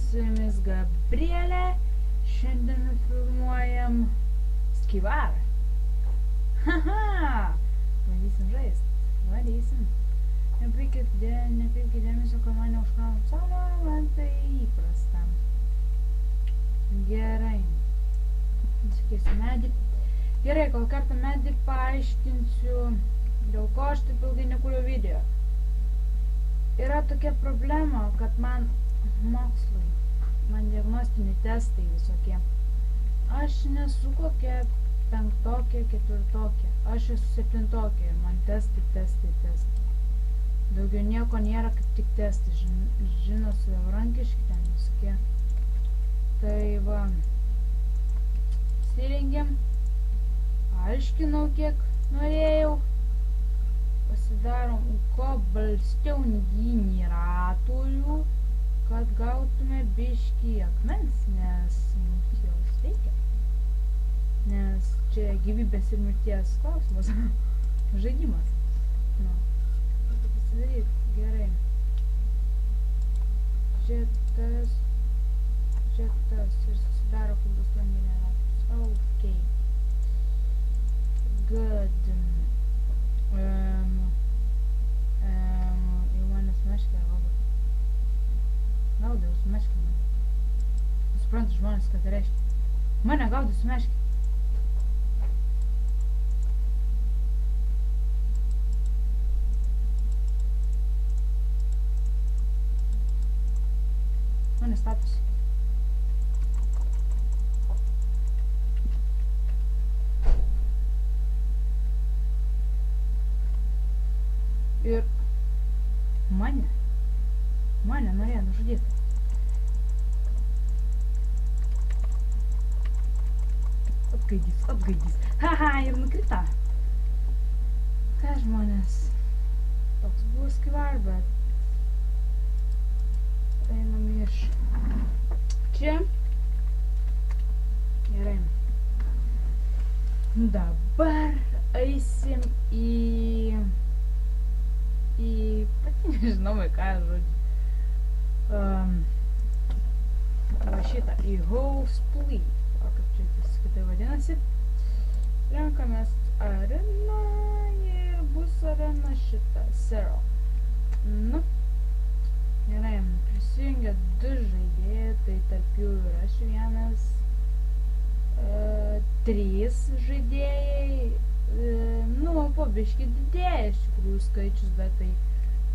su jumis Gabrielė. Šiandien filmuojam Skivarą. Haha! Varysim žaist. Varysim. Nekreipkite dėmesio, kad man neužkraunam saulę, man tai įprasta. Gerai. Sakysiu medį. Gerai, kol kartą medį paaiškinsiu, dėl ko aš taip ilgai nekūriau video. Yra tokia problema, kad man mokslai, man diagnostiniai testai visokie. Aš nesu kokia penktokė, ketvirtokė. Aš esu septintokė ir man testai. Daugiau nieko nėra, kaip tik testai. Žino, savarankiški ten visokie. Tai va, įsirengiam, aiškinau, kiek norėjau. Pasidarom kobalstonių generatorių, kad gautume biškį akmens, nes jos reikia. Nes čia gyvybės ir mirties klausimas. Žaidimas. Nu, pasidaryt gerai. Čia tas ir susidaro kobalstonių generatorius. Ok. Good. Jau mane sumeškė, gaudė, sumeškė mane. Suprantu žmonės, kad tai reiškia. Mane gaudė, sumeškė. Mane statosi. Ir mane norėjo nužudyti. Atgaidys. Haha, ir nukrita. Ką žmonės? Toks buvo Skivar, bet einam iš čia. Gerai. Dabar eisim pati nežinau, ką žodžiu. Va šitą, į Houseplay. O kaip čia kitai vadinasi. Renkamės areną ir bus arena šita, Zero. Nu, gerai, prisijungia 2 žaidėjai, tai tarp jų ir aš vienas. 3 žaidėjai. Nu, po biškį didėja iš tikrųjų skaičius, bet tai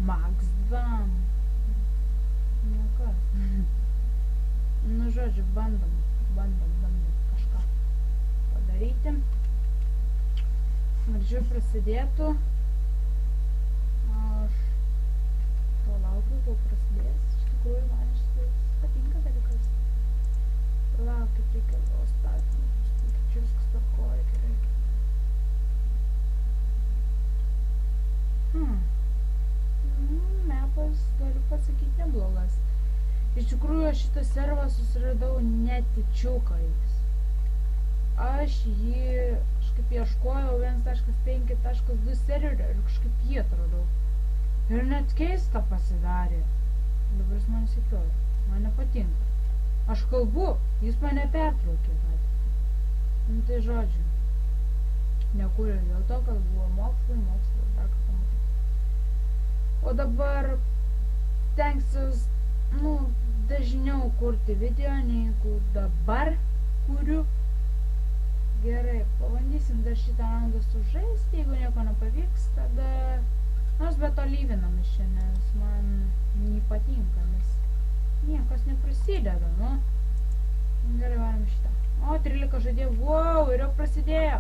max 2. Niekas. Nu, žodžiu, bandom kažką padaryti. Norėčiau prasidėtų. Aš to laukiu, kol prasidės. Iš tikrųjų, man šitas patinka dalykas. Laukiu, reikia gal statymą. Čia viskas tvarkoja, gerai. Mepas, galiu pasakyti, neblogas. Iš tikrųjų, aš šitą servą susiradau netyčiukais. Aš jį kažkaip ieškojau 1.5.2 serverio ir kažkaip jį atradau. Ir net keista pasidarė. Dabar jis man sekioja. Man nepatinka. Aš kalbu, jis mane pertraukė. Nu tai žodžiu. Nekūriau dėl to, kad buvo mokslai, dar ką pamatyti. O dabar stengsiuos, dažniau kurti video, negu dabar kuriu. Gerai, pabandysim dar šitą raundą sužaisti, jeigu nieko nepavyks, tada nors be to lyvinam iš čia, nes man nepatinka, nes niekas neprasideda, nu. Gerai, varom šitą. O, 13 žaidėjų, wow, ir jau prasidėjo.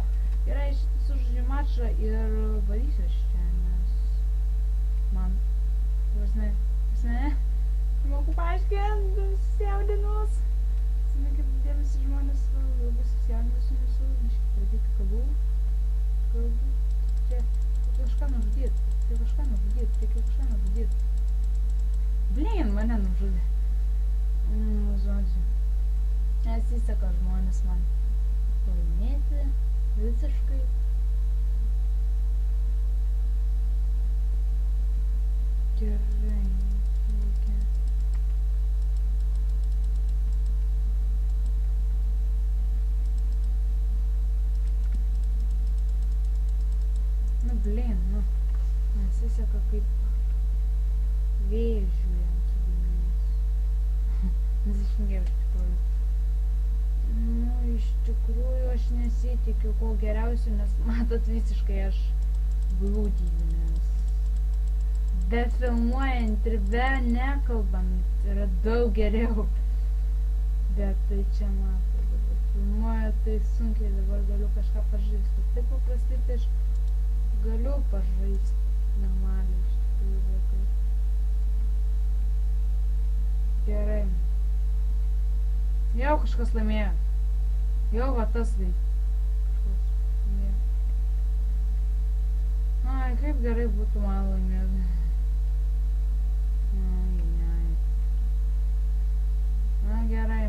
Gerai, šitą sužaidžiu mačą ir varysiu aš čia, nes man, moku paaiškinti, susijaudinus. Kaip dėmesį žmonės labai susijaudinus nesu, biškį pradėti kalbų. Čia kažką nužudyti. Blin, mane nužudė. Žodžiu. Nesiseka žmonės man laimėti visiškai. Gerai. šitas visiškai aš blūdiju, nes be filmuojant ir be nekalbant yra daug geriau. Bet tai čia matai, dabar filmuoju, tai sunkiai dabar galiu kažką pažaisti. Taip paprastai tai aš galiu pažaisti normaliai iš tikrųjų vaikai. Gerai. Jau kažkas laimėjo. Jau va tas tai. Kažkas laimėjo. Ai, kaip gerai būtų man laimėti. Na gerai.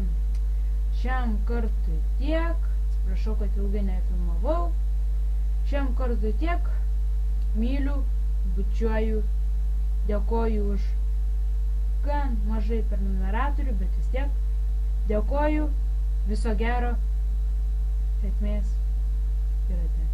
Šiam kartui tiek. Atsiprašau, kad ilgai nefilmavau. Šiam kartui tiek. Myliu, bučiuoju, dėkoju už gan mažai prenumeratorių, bet vis tiek dėkoju, viso gero, sėkmės ir ate.